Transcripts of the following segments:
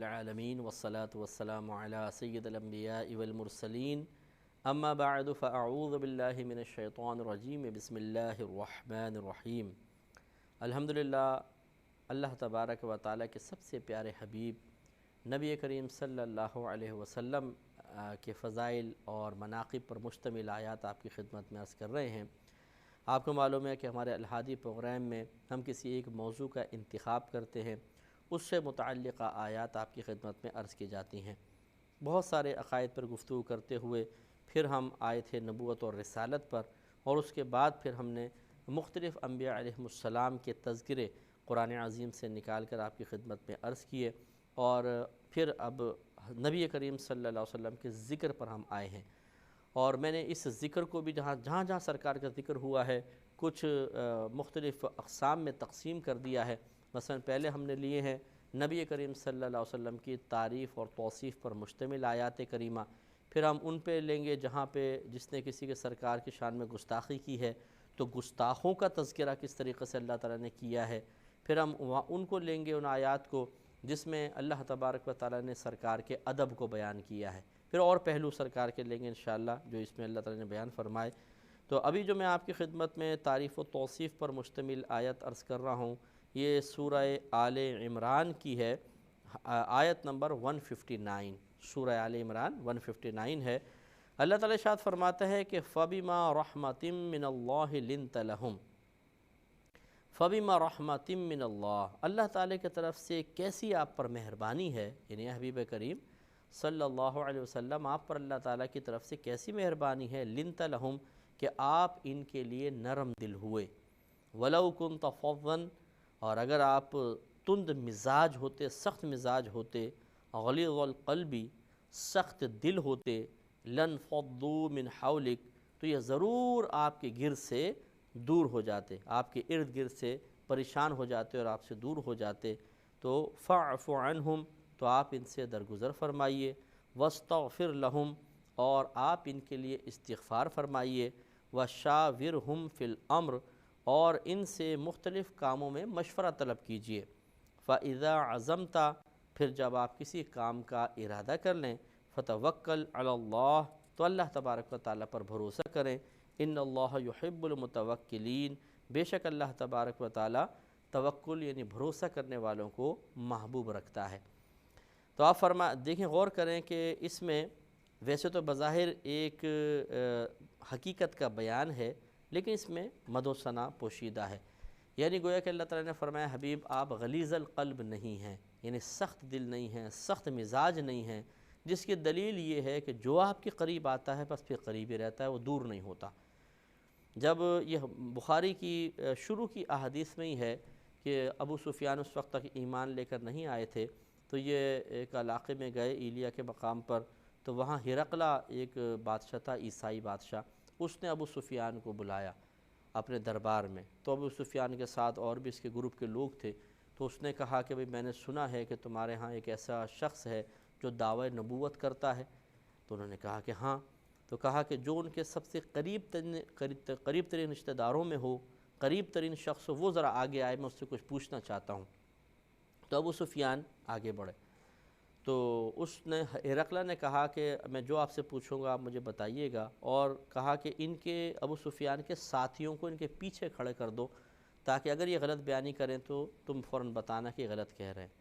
العالمین والصلاة والسلام علی سید الانبیاء والمرسلین اما بعد فاعوذ باللہ من الشیطان الرجیم بسم اللہ الرحمن الرحیم۔ الحمدللہ، اللہ تبارک و تعالیٰ کے سب سے پیارے حبیب نبی کریم صلی اللہ علیہ وسلم کے فضائل اور مناقب پر مشتمل آیات آپ کی خدمت میں عرض کر رہے ہیں۔ آپ کو معلوم ہے کہ ہمارے الہادی پروگرام میں ہم کسی ایک موضوع کا انتخاب کرتے ہیں، اس سے متعلقہ آیات آپ کی خدمت میں عرض کی جاتی ہیں۔ بہت سارے عقائد پر گفتگو کرتے ہوئے پھر ہم آئے تھے نبوت اور رسالت پر، اور اس کے بعد پھر ہم نے مختلف انبیاء علیہم السلام کے تذکرے قرآن عظیم سے نکال کر آپ کی خدمت میں عرض کیے، اور پھر اب نبی کریم صلی اللہ علیہ وسلم کے ذکر پر ہم آئے ہیں۔ اور میں نے اس ذکر کو بھی جہاں سرکار کا ذکر ہوا ہے کچھ مختلف اقسام میں تقسیم کر دیا ہے۔ مثلا پہلے ہم نے لیے ہیں نبی کریم صلی اللہ علیہ وسلم کی تعریف اور توصیف پر مشتمل آیات کریمہ، پھر ہم ان پہ لیں گے جہاں پہ جس نے کسی کے سرکار کی شان میں گستاخی کی ہے تو گستاخوں کا تذکرہ کس طریقے سے اللہ تعالیٰ نے کیا ہے، پھر ہم ان کو لیں گے، ان آیات کو جس میں اللہ تبارک و تعالیٰ نے سرکار کے ادب کو بیان کیا ہے، پھر اور پہلو سرکار کے لیں گے انشاءاللہ جو اس میں اللہ تعالیٰ نے بیان فرمائے۔ تو ابھی جو میں آپ کی خدمت میں تعریف و توصیف پر مشتمل آیت عرض کر رہا ہوں، یہ سورہ آل عمران کی ہے، آیت نمبر 159۔ سورہ آل عمران 159 ہے۔ اللہ تعالیٰ ارشاد فرماتا ہے کہ فَبِمَا رَحْمَةٍ مِّنَ اللَّهِ لِنْتَ لَهُمْ۔ فَبِمَا رَحْمَةٍ مِّنَ اللَّهِ، اللہ تعالیٰ کی طرف سے کیسی آپ پر مہربانی ہے، یعنی حبیب کریم صلی اللہ علیہ وسلم آپ پر اللہ تعالیٰ کی طرف سے کیسی مہربانی ہے، لِنْتَ لَهُمْ، کہ آپ ان کے لیے نرم دل ہوئے، وَلَوْ كُنْتَ فَظًّا، اور اگر آپ تند مزاج ہوتے، سخت مزاج ہوتے، غلیظ القلب، سخت دل ہوتے، لَانْفَضُّوا مِنْ حَوْلِكَ، تو یہ ضرور آپ کے گرد سے دور ہو جاتے، آپ کے ارد گرد سے پریشان ہو جاتے اور آپ سے دور ہو جاتے۔ تو فَاعْفُ عَنْهُمْ، تو آپ ان سے درگزر فرمائیے، وَاسْتَغْفِرْ لَهُمْ، اور آپ ان کے لیے استغفار فرمائیے، وَشَاوِرْهُمْ فِي الْأَمْرِ، اور ان سے مختلف کاموں میں مشورہ طلب کیجیے۔ فَإِذَا عَزَمْتَ، پھر جب آپ کسی کام کا ارادہ کر لیں، فَتَوَكَّلْ عَلَى اللَّهِ، تو اللہ تبارک و تعالیٰ پر بھروسہ کریں، ان اللہ یحب المتوکلین، بے شک اللہ تبارک و تعالیٰ توکل یعنی بھروسہ کرنے والوں کو محبوب رکھتا ہے۔ تو آپ دیکھیں، غور کریں کہ اس میں ویسے تو بظاہر ایک حقیقت کا بیان ہے، لیکن اس میں مدح و ثنا پوشیدہ ہے، یعنی گویا کہ اللہ تعالیٰ نے فرمایا حبیب آپ غلیظ القلب نہیں ہیں، یعنی سخت دل نہیں ہیں، سخت مزاج نہیں ہیں، جس کی دلیل یہ ہے کہ جو آپ کے قریب آتا ہے بس پھر قریب ہی رہتا ہے، وہ دور نہیں ہوتا۔ جب یہ بخاری کی شروع کی احادیث میں ہی ہے کہ ابو سفیان اس وقت تک ایمان لے کر نہیں آئے تھے، تو یہ ایک علاقے میں گئے ایلیا کے مقام پر، تو وہاں ہرقلہ ایک بادشاہ تھا، عیسائی بادشاہ، اس نے ابو سفیان کو بلایا اپنے دربار میں، تو ابو سفیان کے ساتھ اور بھی اس کے گروپ کے لوگ تھے، تو اس نے کہا کہ میں نے سنا ہے کہ تمہارے ہاں ایک ایسا شخص ہے جو دعوی نبوت کرتا ہے، تو انہوں نے کہا کہ ہاں، تو کہا کہ جو ان کے سب سے قریب ترین رشتہ داروں میں ہو، قریب ترین شخص ہو، وہ ذرا آگے آئے، میں اس سے کچھ پوچھنا چاہتا ہوں۔ تو ابو سفیان آگے بڑھے، تو اس نے ہرقلہ نے کہا کہ میں جو آپ سے پوچھوں گا آپ مجھے بتائیے گا، اور کہا کہ ان کے ابو سفیان کے ساتھیوں کو ان کے پیچھے کھڑے کر دو، تاکہ اگر یہ غلط بیانی کریں تو تم فوراً بتانا کہ غلط کہہ رہے ہیں۔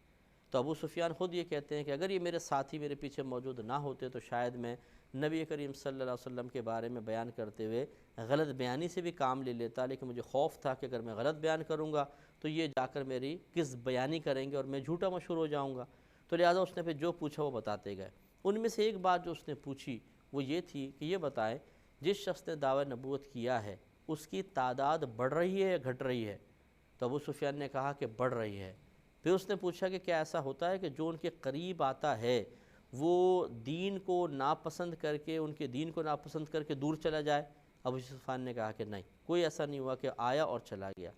تو ابو سفیان خود یہ کہتے ہیں کہ اگر یہ میرے ساتھی میرے پیچھے موجود نہ ہوتے تو شاید میں نبی کریم صلی اللہ علیہ وسلم کے بارے میں بیان کرتے ہوئے غلط بیانی سے بھی کام لے لیتا، لیکن مجھے خوف تھا کہ اگر میں غلط بیان کروں گا تو یہ جا کر میری کس بیانی کریں گے اور میں جھوٹا مشہور ہو جاؤں گا، تو لہٰذا اس نے پھر جو پوچھا وہ بتاتے گئے۔ ان میں سے ایک بات جو اس نے پوچھی وہ یہ تھی کہ یہ بتائیں جس شخص نے دعوی نبوت کیا ہے اس کی تعداد بڑھ رہی ہے یا گھٹ رہی ہے؟ تو ابو سفیان نے کہا کہ بڑھ رہی ہے۔ پھر اس نے پوچھا کہ کیا ایسا ہوتا ہے کہ جو ان کے قریب آتا ہے وہ دین کو ناپسند کر کے، ان کے دین کو ناپسند کر کے دور چلا جائے؟ ابو سفیان نے کہا کہ نہیں، کوئی ایسا نہیں ہوا کہ آیا اور چلا گیا۔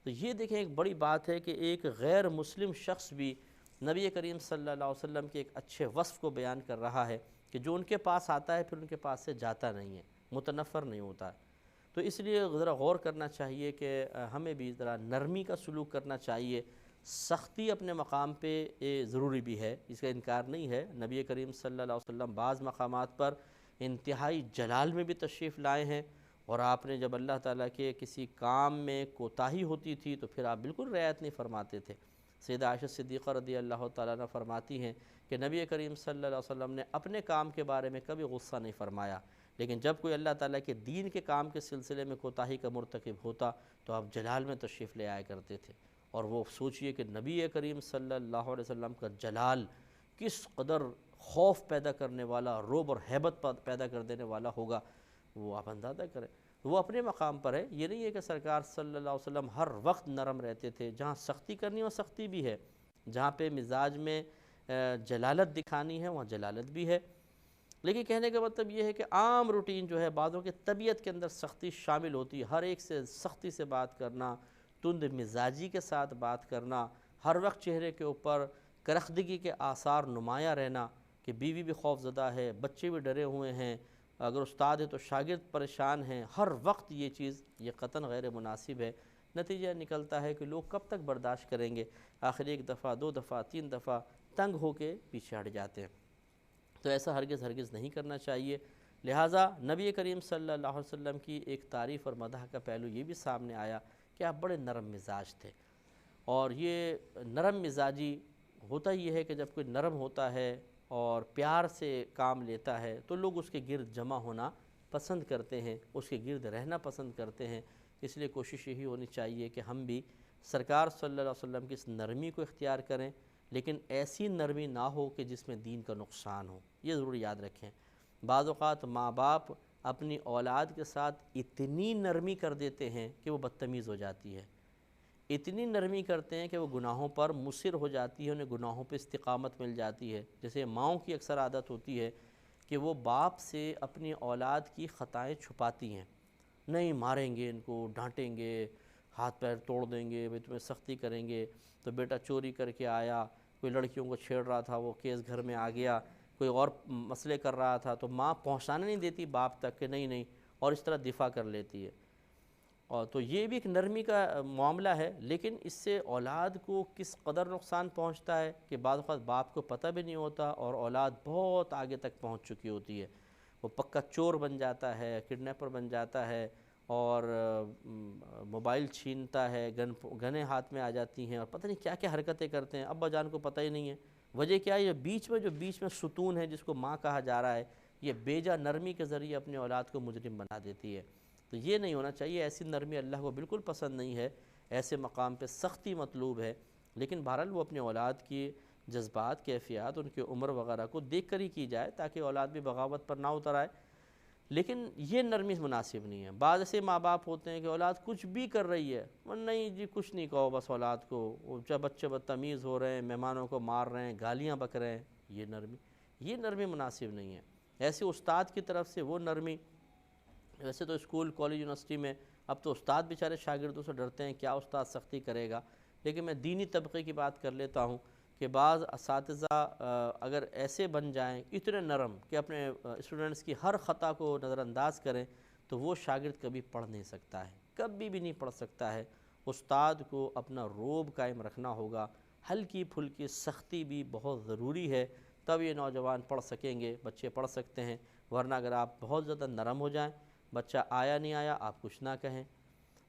تو یہ دیکھیں ایک بڑی بات ہے کہ ایک غیر مسلم شخص بھی نبی کریم صلی اللہ علیہ وسلم کے ایک اچھے وصف کو بیان کر رہا ہے کہ جو ان کے پاس آتا ہے پھر ان کے پاس سے جاتا نہیں ہے، متنفر نہیں ہوتا ہے۔ تو اس لیے ذرا غور کرنا چاہیے کہ ہمیں بھی ذرا نرمی کا سلوک کرنا چاہیے، سختی اپنے مقام پہ ضروری بھی ہے، اس کا انکار نہیں ہے۔ نبی کریم صلی اللہ علیہ وسلم بعض مقامات پر انتہائی جلال میں بھی تشریف لائے ہیں، اور آپ نے جب اللہ تعالیٰ کے کسی کام میں کوتاہی ہوتی تھی تو پھر آپ بالکل رعایت نہیں فرماتے تھے۔ سیدہ عائشہ صدیقہ رضی اللہ تعالیٰ عنہ فرماتی ہیں کہ نبی کریم صلی اللہ علیہ وسلم نے اپنے کام کے بارے میں کبھی غصہ نہیں فرمایا، لیکن جب کوئی اللہ تعالیٰ کے دین کے کام کے سلسلے میں کوتاہی کا مرتکب ہوتا تو آپ جلال میں تشریف لے آیا کرتے تھے۔ اور وہ سوچئے کہ نبی کریم صلی اللہ علیہ وسلم کا جلال کس قدر خوف پیدا کرنے والا، رعب اور ہیبت پیدا کر دینے والا ہوگا، وہ آپ اندازہ کریں۔ وہ اپنے مقام پر ہے، یہ نہیں ہے کہ سرکار صلی اللہ علیہ وسلم ہر وقت نرم رہتے تھے۔ جہاں سختی کرنی ہے وہاں سختی بھی ہے، جہاں پہ مزاج میں جلالت دکھانی ہے وہاں جلالت بھی ہے۔ لیکن کہنے کا مطلب یہ ہے کہ عام روٹین جو ہے، بعضوں کے طبیعت کے اندر سختی شامل ہوتی ہے، ہر ایک سے سختی سے بات کرنا، تند مزاجی کے ساتھ بات کرنا، ہر وقت چہرے کے اوپر کرختگی کے آثار نمایاں رہنا کہ بیوی بھی خوف زدہ ہے، بچے بھی ڈرے ہوئے ہیں، اگر استاد ہے تو شاگرد پریشان ہیں، ہر وقت یہ چیز یہ قطعاً غیر مناسب ہے۔ نتیجہ نکلتا ہے کہ لوگ کب تک برداشت کریں گے، آخر ایک دفعہ، دو دفعہ، تین دفعہ تنگ ہو کے پیچھے ہٹ جاتے ہیں۔ تو ایسا ہرگز نہیں کرنا چاہیے۔ لہٰذا نبی کریم صلی اللہ علیہ وسلم کی ایک تعریف اور مدح کا پہلو یہ بھی سامنے آیا کہ آپ بڑے نرم مزاج تھے، اور یہ نرم مزاجی ہوتا یہ ہے کہ جب کوئی نرم ہوتا ہے اور پیار سے کام لیتا ہے تو لوگ اس کے گرد جمع ہونا پسند کرتے ہیں، اس کے گرد رہنا پسند کرتے ہیں۔ اس لیے کوشش یہی ہونی چاہیے کہ ہم بھی سرکار صلی اللہ علیہ وسلم کی اس نرمی کو اختیار کریں، لیکن ایسی نرمی نہ ہو کہ جس میں دین کا نقصان ہو۔ یہ ضرور یاد رکھیں۔ بعض اوقات ماں باپ اپنی اولاد کے ساتھ اتنی نرمی کر دیتے ہیں کہ وہ بدتمیز ہو جاتی ہے، اتنی نرمی کرتے ہیں کہ وہ گناہوں پر مصر ہو جاتی ہے، انہیں گناہوں پہ استقامت مل جاتی ہے۔ جیسے ماؤں کی اکثر عادت ہوتی ہے کہ وہ باپ سے اپنی اولاد کی خطائیں چھپاتی ہیں، نہیں ماریں گے، ان کو ڈانٹیں گے، ہاتھ پیر توڑ دیں گے، بھئی تمہیں سختی کریں گے۔ تو بیٹا چوری کر کے آیا، کوئی لڑکیوں کو چھیڑ رہا تھا، وہ کیس گھر میں آ گیا، کوئی اور مسئلے کر رہا تھا، تو ماں پہنچانے نہیں دیتی باپ تک کہ نہیں نہیں، اور اس طرح دفاع کر لیتی ہے۔ اور تو یہ بھی ایک نرمی کا معاملہ ہے، لیکن اس سے اولاد کو کس قدر نقصان پہنچتا ہے کہ بعض اوقات باپ کو پتہ بھی نہیں ہوتا، اور اولاد بہت آگے تک پہنچ چکی ہوتی ہے، وہ پکا چور بن جاتا ہے، کڈنیپر بن جاتا ہے، اور موبائل چھینتا ہے، گنیں ہاتھ میں آ جاتی ہیں، اور پتہ نہیں کیا کیا حرکتیں کرتے ہیں، ابا جان کو پتہ ہی نہیں ہے۔ وجہ کیا ہے؟ یہ بیچ میں ستون ہے جس کو ماں کہا جا رہا ہے، یہ بیجا نرمی کے ذریعے اپنے اولاد کو مجرم بنا دیتی ہے۔ تو یہ نہیں ہونا چاہیے، ایسی نرمی اللہ کو بالکل پسند نہیں ہے، ایسے مقام پہ سختی مطلوب ہے، لیکن بہرحال وہ اپنے اولاد کی جذبات، کیفیات، ان کی عمر وغیرہ کو دیکھ کر ہی کی جائے تاکہ اولاد بھی بغاوت پر نہ اتر آئے، لیکن یہ نرمی مناسب نہیں ہے۔ بعض ایسے ماں باپ ہوتے ہیں کہ اولاد کچھ بھی کر رہی ہے، نہیں جی کچھ نہیں کہو بس اولاد کو، جب بچے بدتمیز ہو رہے ہیں، مہمانوں کو مار رہے ہیں، گالیاں بک رہے ہیں، یہ نرمی مناسب نہیں ہے۔ ایسے استاد کی طرف سے وہ نرمی، ویسے تو اسکول، کالج، یونیورسٹی میں اب تو استاد بیچارے شاگردوں سے ڈرتے ہیں، کیا استاد سختی کرے گا، لیکن میں دینی طبقے کی بات کر لیتا ہوں کہ بعض اساتذہ اگر ایسے بن جائیں اتنے نرم کہ اپنے اسٹوڈنٹس کی ہر خطا کو نظر انداز کریں، تو وہ شاگرد کبھی پڑھ نہیں سکتا ہے، کبھی بھی نہیں پڑھ سکتا ہے۔ استاد کو اپنا روب قائم رکھنا ہوگا، ہلکی پھلکی سختی بھی بہت ضروری ہے، تب یہ نوجوان پڑھ سکیں گے، بچے پڑھ سکتے ہیں۔ ورنہ اگر آپ بہت زیادہ نرم ہو جائیں، بچہ آیا نہیں آیا آپ کچھ نہ کہیں،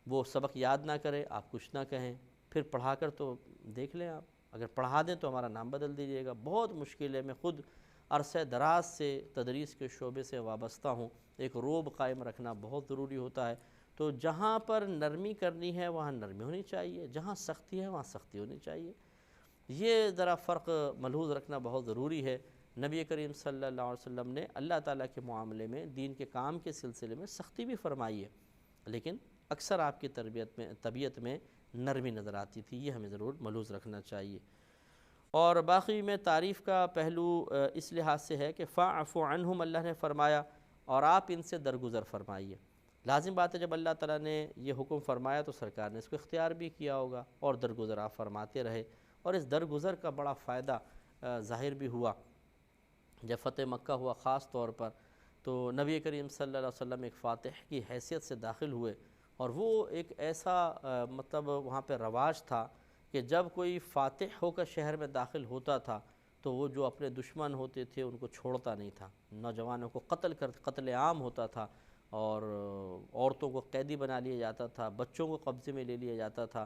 وہ سبق یاد نہ کرے آپ کچھ نہ کہیں، پھر پڑھا کر تو دیکھ لیں، آپ اگر پڑھا دیں تو ہمارا نام بدل دیجیے گا۔ بہت مشکل ہے، میں خود عرصہ دراز سے تدریس کے شعبے سے وابستہ ہوں، ایک روب قائم رکھنا بہت ضروری ہوتا ہے۔ تو جہاں پر نرمی کرنی ہے وہاں نرمی ہونی چاہیے، جہاں سختی ہے وہاں سختی ہونی چاہیے، یہ ذرا فرق ملحوظ رکھنا بہت ضروری ہے۔ نبی کریم صلی اللہ علیہ وسلم نے اللہ تعالیٰ کے معاملے میں، دین کے کام کے سلسلے میں سختی بھی فرمائی ہے، لیکن اکثر آپ کی طبیعت میں نرمی نظر آتی تھی، یہ ہمیں ضرور ملحوظ رکھنا چاہیے۔ اور باقی میں تعریف کا پہلو اس لحاظ سے ہے کہ فَاعْفُ عَنْهُمْ، اللہ نے فرمایا، اور آپ ان سے درگزر فرمائیے۔ لازم بات ہے جب اللہ تعالیٰ نے یہ حکم فرمایا تو سرکار نے اس کو اختیار بھی کیا ہوگا، اور درگزر آپ فرماتے رہے، اور اس درگزر کا بڑا فائدہ ظاہر بھی ہوا جب فتح مکہ ہوا خاص طور پر، تو نبی کریم صلی اللہ علیہ وسلم ایک فاتح کی حیثیت سے داخل ہوئے، اور وہ ایک ایسا مطلب وہاں پہ رواج تھا کہ جب کوئی فاتح ہو کر شہر میں داخل ہوتا تھا تو وہ جو اپنے دشمن ہوتے تھے ان کو چھوڑتا نہیں تھا، نوجوانوں کو قتل عام ہوتا تھا، اور عورتوں کو قیدی بنا لیا جاتا تھا، بچوں کو قبضے میں لے لیا جاتا تھا،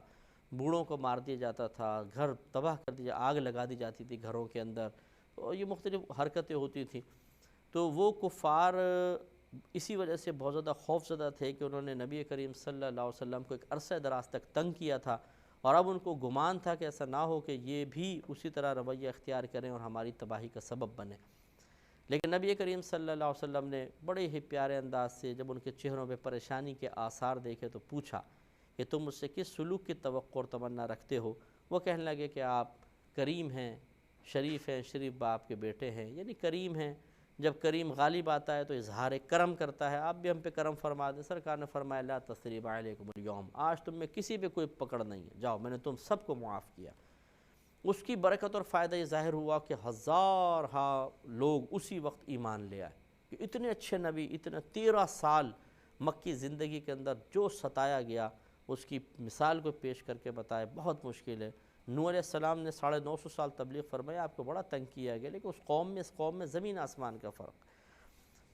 بوڑھوں کو مار دیا جاتا تھا، گھر تباہ کر دیا، آگ لگا دی جاتی تھی گھروں کے اندر، اور یہ مختلف حرکتیں ہوتی تھیں۔ تو وہ کفار اسی وجہ سے بہت زیادہ خوف زدہ تھے کہ انہوں نے نبی کریم صلی اللہ علیہ وسلم کو ایک عرصہ دراز تک تنگ کیا تھا، اور اب ان کو گمان تھا کہ ایسا نہ ہو کہ یہ بھی اسی طرح رویہ اختیار کریں اور ہماری تباہی کا سبب بنیں۔ لیکن نبی کریم صلی اللہ علیہ وسلم نے بڑے ہی پیارے انداز سے جب ان کے چہروں پہ پریشانی کے آثار دیکھے تو پوچھا کہ تم مجھ سے کس سلوک کی توقع اور تمنا رکھتے ہو؟ وہ کہنے لگے کہ آپ کریم ہیں، شریف باپ کے بیٹے ہیں، یعنی کریم ہیں، جب کریم غالب آتا ہے تو اظہار کرم کرتا ہے، آپ بھی ہم پہ کرم فرما دیں۔ سرکار نے فرمایا لا تثریب علیکم اليوم، آج تم میں کسی پہ کوئی پکڑ نہیں ہے، جاؤ میں نے تم سب کو معاف کیا۔ اس کی برکت اور فائدہ یہ ظاہر ہوا کہ ہزارہا لوگ اسی وقت ایمان لے آئے، کہ اتنے اچھے نبی، اتنا 13 سال مکی زندگی کے اندر جو ستایا گیا، اس کی مثال کو پیش کر کے بتائے بہت مشکل ہے۔ نوح علیہ السلام نے 950 سال تبلیغ فرمایا، آپ کو بڑا تنگ کیا گیا، لیکن اس قوم میں زمین آسمان کا فرق،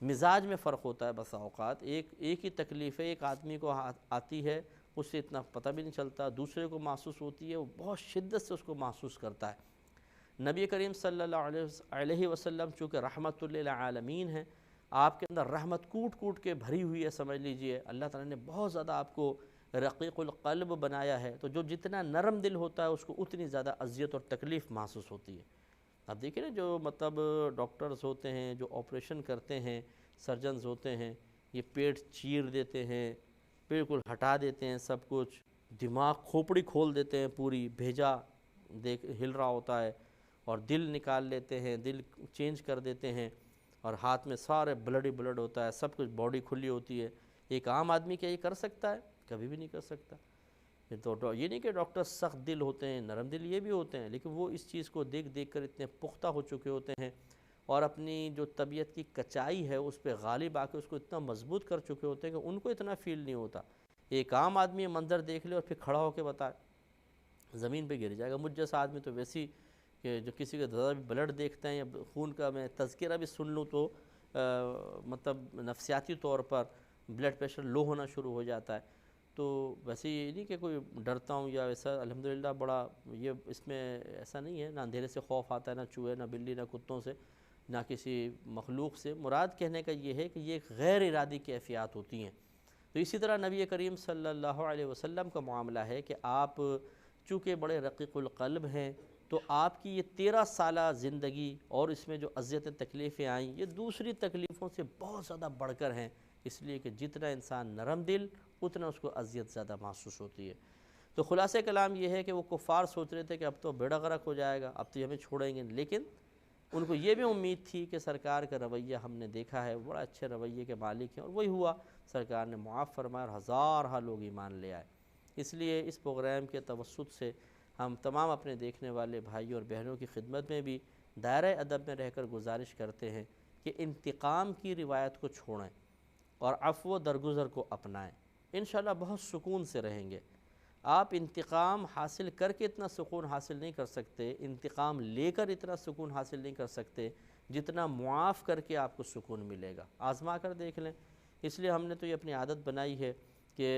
مزاج میں فرق ہوتا ہے۔ بسا اوقات ایک ہی تکلیف ہے، ایک آدمی کو آتی ہے، اس سے اتنا پتہ بھی نہیں چلتا، دوسرے کو محسوس ہوتی ہے، وہ بہت شدت سے اس کو محسوس کرتا ہے۔ نبی کریم صلی اللہ علیہ وسلم چونکہ رحمت للعالمین ہیں، آپ کے اندر رحمت کوٹ کوٹ کے بھری ہوئی ہے، سمجھ لیجئے اللہ تعالیٰ نے بہت زیادہ آپ کو رقیق القلب بنایا ہے، تو جو جتنا نرم دل ہوتا ہے اس کو اتنی زیادہ اذیت اور تکلیف محسوس ہوتی ہے۔ اب دیکھیں نا، جو مطلب ڈاکٹرز ہوتے ہیں، جو آپریشن کرتے ہیں، سرجنز ہوتے ہیں، یہ پیٹ چیر دیتے ہیں، بالکل ہٹا دیتے ہیں سب کچھ، دماغ کھوپڑی کھول دیتے ہیں پوری، بھیجا ہل رہا ہوتا ہے، اور دل نکال لیتے ہیں، دل چینج کر دیتے ہیں، اور ہاتھ میں سارے بلڈ ہی بلڈ ہوتا ہے، سب کچھ باڈی کھلی ہوتی ہے۔ ایک عام آدمی کیا یہ کر سکتا ہے؟ کبھی بھی نہیں کر سکتا۔ یہ نہیں کہ ڈاکٹر سخت دل ہوتے ہیں، نرم دل یہ بھی ہوتے ہیں، لیکن وہ اس چیز کو دیکھ دیکھ کر اتنے پختہ ہو چکے ہوتے ہیں، اور اپنی جو طبیعت کی کچائی ہے اس پہ غالب آ کے اس کو اتنا مضبوط کر چکے ہوتے ہیں کہ ان کو اتنا فیل نہیں ہوتا۔ ایک عام آدمی منظر دیکھ لے اور پھر کھڑا ہو کے بتائے، زمین پہ گر جائے گا۔ مجھ جیسا آدمی تو ویسی کہ جو کسی کا زیادہ بھی بلڈ دیکھتے ہیں یا خون کا میں تذکرہ بھی سن لوں تو مطلب نفسیاتی طور پر بلڈ پریشر لو ہونا شروع ہو جاتا ہے۔ تو ویسے یہ نہیں کہ کوئی ڈرتا ہوں یا ویسا، الحمدللہ بڑا یہ اس میں ایسا نہیں ہے، نہ اندھیرے سے خوف آتا ہے، نہ چوہے، نہ بلی، نہ کتوں سے، نہ کسی مخلوق سے۔ مراد کہنے کا یہ ہے کہ یہ ایک غیر ارادی کیفیات ہوتی ہیں۔ تو اسی طرح نبی کریم صلی اللہ علیہ وسلم کا معاملہ ہے کہ آپ چونکہ بڑے رقیق القلب ہیں، تو آپ کی یہ 13 سالہ زندگی اور اس میں جو اذیتیں تکلیفیں آئیں، یہ دوسری تکلیفوں سے بہت زیادہ بڑھ کر ہیں، اس لیے کہ جتنا انسان نرم دل اتنا اس کو اذیت زیادہ محسوس ہوتی ہے۔ تو خلاصہ کلام یہ ہے کہ وہ کفار سوچ رہے تھے کہ اب تو بیڑا غرق ہو جائے گا، اب تو یہ ہمیں چھوڑیں گے، لیکن ان کو یہ بھی امید تھی کہ سرکار کا رویہ ہم نے دیکھا ہے، بڑا اچھے رویے کے مالک ہیں، اور وہی ہوا، سرکار نے معاف فرمایا اور ہزارہا لوگ ایمان لے آئے۔ اس لیے اس پروگرام کے توسط سے ہم تمام اپنے دیکھنے والے بھائیوں اور بہنوں کی خدمت میں بھی دائرہ ادب میں رہ کر گزارش کرتے ہیں کہ انتقام کی روایت کو چھوڑیں اور عفو و درگزر کو اپنائیں، انشاءاللہ بہت سکون سے رہیں گے۔ آپ انتقام حاصل کر کے اتنا سکون حاصل نہیں کر سکتے، انتقام لے کر اتنا سکون حاصل نہیں کر سکتے جتنا معاف کر کے آپ کو سکون ملے گا۔ آزما کر دیکھ لیں۔ اس لیے ہم نے تو یہ اپنی عادت بنائی ہے کہ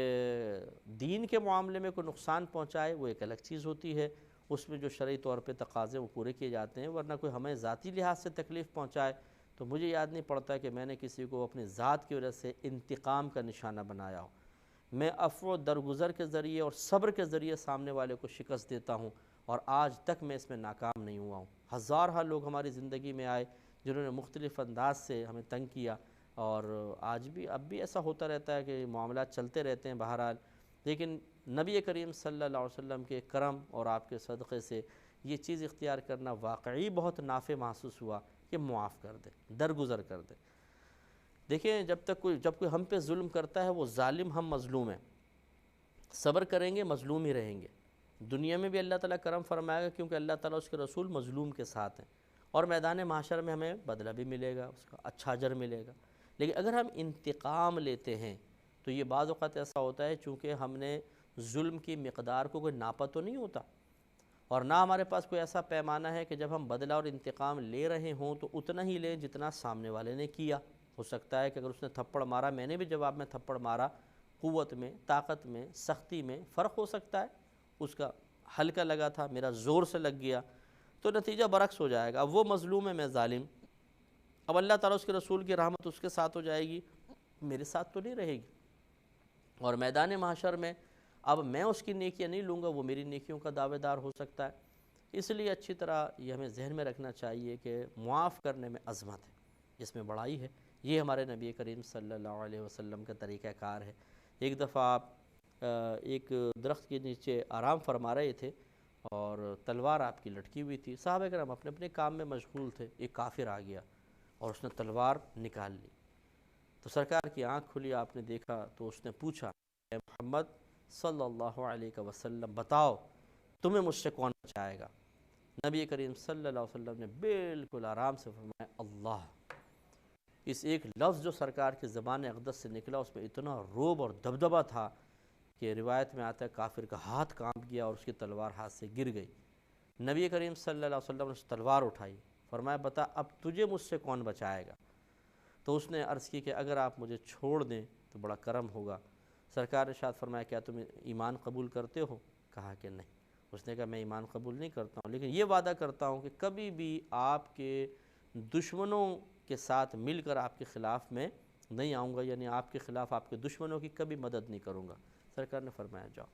دین کے معاملے میں کوئی نقصان پہنچائے وہ ایک الگ چیز ہوتی ہے، اس میں جو شرعی طور پہ تقاضے وہ پورے کیے جاتے ہیں، ورنہ کوئی ہمیں ذاتی لحاظ سے تکلیف پہنچائے تو مجھے یاد نہیں پڑتا کہ میں نے کسی کو اپنی ذات کی وجہ سے انتقام کا نشانہ بنایا ہو۔ میں عفو و درگزر کے ذریعے اور صبر کے ذریعے سامنے والے کو شکست دیتا ہوں، اور آج تک میں اس میں ناکام نہیں ہوا ہوں۔ ہزارہا لوگ ہماری زندگی میں آئے جنہوں نے مختلف انداز سے ہمیں تنگ کیا، اور آج بھی اب بھی ایسا ہوتا رہتا ہے کہ معاملات چلتے رہتے ہیں بہرحال، لیکن نبی کریم صلی اللہ علیہ وسلم کے کرم اور آپ کے صدقے سے یہ چیز اختیار کرنا واقعی بہت نافع محسوس ہوا کہ معاف کر دے، درگزر کر دے۔ دیکھیں جب کوئی ہم پہ ظلم کرتا ہے وہ ظالم، ہم مظلوم ہیں، صبر کریں گے مظلوم ہی رہیں گے۔ دنیا میں بھی اللہ تعالیٰ کرم فرمائے گا کیونکہ اللہ تعالیٰ اس کے رسول مظلوم کے ساتھ ہیں، اور میدان محشر میں ہمیں بدلہ بھی ملے گا، اس کا اچھا اجر ملے گا۔ لیکن اگر ہم انتقام لیتے ہیں تو یہ بعض اوقات ایسا ہوتا ہے چونکہ ہم نے ظلم کی مقدار کو کوئی ناپا تو نہیں ہوتا، اور نہ ہمارے پاس کوئی ایسا پیمانہ ہے کہ جب ہم بدلہ اور انتقام لے رہے ہوں تو اتنا ہی لیں جتنا سامنے والے نے کیا۔ ہو سکتا ہے کہ اگر اس نے تھپڑ مارا، میں نے بھی جواب میں تھپڑ مارا، قوت میں، طاقت میں، سختی میں فرق ہو سکتا ہے، اس کا ہلکا لگا تھا، میرا زور سے لگ گیا، تو نتیجہ برعکس ہو جائے گا۔ اب وہ مظلوم ہے، میں ظالم، اب اللہ تعالیٰ اس کے رسول کی رحمت اس کے ساتھ ہو جائے گی، میرے ساتھ تو نہیں رہے گی، اور میدان محشر میں اب میں اس کی نیکیاں نہیں لوں گا، وہ میری نیکیوں کا دعوے دار ہو سکتا ہے۔ اس لیے اچھی طرح یہ ہمیں ذہن میں رکھنا چاہیے کہ معاف کرنے میں عظمت ہے، اس میں بڑائی ہے۔ یہ ہمارے نبی کریم صلی اللہ علیہ وسلم کا طریقہ کار ہے۔ ایک دفعہ آپ ایک درخت کے نیچے آرام فرما رہے تھے اور تلوار آپ کی لٹکی ہوئی تھی، صحابہ کرام اپنے اپنے کام میں مشغول تھے، ایک کافر آ گیا اور اس نے تلوار نکال لی، تو سرکار کی آنکھ کھلی، آپ نے دیکھا تو اس نے پوچھا، اے محمد صلی اللہ علیہ وسلم بتاؤ تمہیں مجھ سے کون بچائے گا؟ نبی کریم صلی اللہ علیہ وسلم نے بالکل آرام سے فرمایا اللہ۔ اس ایک لفظ جو سرکار کی زبان اقدس سے نکلا اس میں اتنا روب اور دبدبہ تھا کہ روایت میں آتا ہے کافر کا ہاتھ کانپ گیا اور اس کی تلوار ہاتھ سے گر گئی۔ نبی کریم صلی اللہ علیہ وسلم نے اس تلوار اٹھائی، فرمایا بتا اب تجھے مجھ سے کون بچائے گا؟ تو اس نے عرض کی کہ اگر آپ مجھے چھوڑ دیں تو بڑا کرم ہوگا۔ سرکار نے ارشاد فرمایا کیا تم ایمان قبول کرتے ہو؟ کہا کہ نہیں۔ اس نے کہا میں ایمان قبول نہیں کرتا ہوں، لیکن یہ وعدہ کرتا ہوں کہ کبھی بھی آپ کے دشمنوں کے ساتھ مل کر آپ کے خلاف میں نہیں آؤں گا، یعنی آپ کے خلاف آپ کے دشمنوں کی کبھی مدد نہیں کروں گا۔ سرکار نے فرمایا جاؤ۔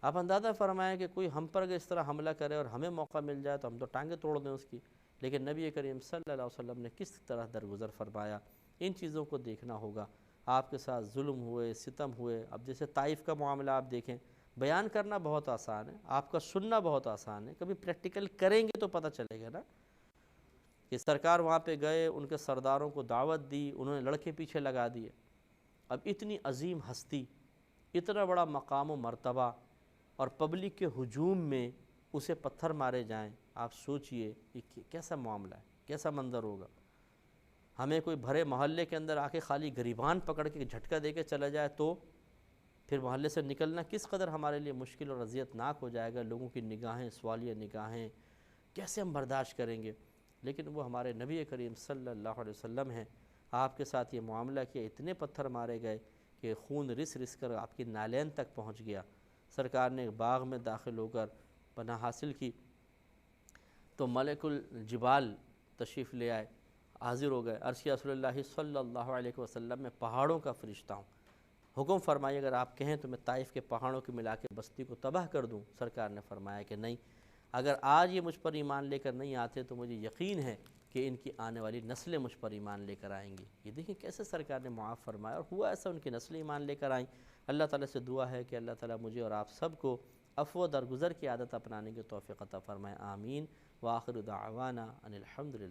آپ اندازہ فرمائیں کہ کوئی ہم پر اگر اس طرح حملہ کرے اور ہمیں موقع مل جائے تو ہم تو ٹانگیں توڑ دیں اس کی، لیکن نبی کریم صلی اللہ علیہ وسلم نے کس طرح درگزر فرمایا۔ ان چیزوں کو دیکھنا ہوگا۔ آپ کے ساتھ ظلم ہوئے، ستم ہوئے، اب جیسے طائف کا معاملہ آپ دیکھیں، بیان کرنا بہت آسان ہے، آپ کا سننا بہت آسان ہے، کبھی پریکٹیکل کریں گے تو پتہ چلے گا نا کہ سرکار وہاں پہ گئے، ان کے سرداروں کو دعوت دی، انہوں نے لڑکے پیچھے لگا دیے۔ اب اتنی عظیم ہستی، اتنا بڑا مقام و مرتبہ، اور پبلک کے ہجوم میں اسے پتھر مارے جائیں، آپ سوچئے یہ کیسا معاملہ ہے، کیسا منظر ہوگا۔ ہمیں کوئی بھرے محلے کے اندر آ کے خالی گریبان پکڑ کے جھٹکا دے کے چلا جائے تو پھر محلے سے نکلنا کس قدر ہمارے لیے مشکل اور اذیت ناک ہو جائے گا، لوگوں کی نگاہیں، سوالیہ نگاہیں، کیسے ہم برداشت کریں گے؟ لیکن وہ ہمارے نبی کریم صلی اللہ علیہ وسلم ہیں، آپ کے ساتھ یہ معاملہ کیا، اتنے پتھر مارے گئے کہ خون رس رس کر آپ کی نالین تک پہنچ گیا۔ سرکار نے باغ میں داخل ہو کر پناہ حاصل کی تو ملک الجبال تشریف لے آئے، حاضر ہو گئے، عرض کیا رسول اللہ صلی اللہ علیہ وسلم میں پہاڑوں کا فرشتہ ہوں، حکم فرمائیے اگر آپ کہیں تو میں طائف کے پہاڑوں کے ملا کے بستی کو تباہ کر دوں۔ سرکار نے فرمایا کہ نہیں، اگر آج یہ مجھ پر ایمان لے کر نہیں آتے تو مجھے یقین ہے کہ ان کی آنے والی نسلیں مجھ پر ایمان لے کر آئیں گی۔ یہ دیکھیں کیسے سرکار نے معاف فرمایا، اور ہوا ایسا، ان کی نسلیں ایمان لے کر آئیں۔ اللہ تعالیٰ سے دعا ہے کہ اللہ تعالیٰ مجھے اور آپ سب کو عفو و درگزر کی عادت اپنانے کی توفیق عطا فرمائے، آمین۔ وآخر دعوانا ان الحمدللہ۔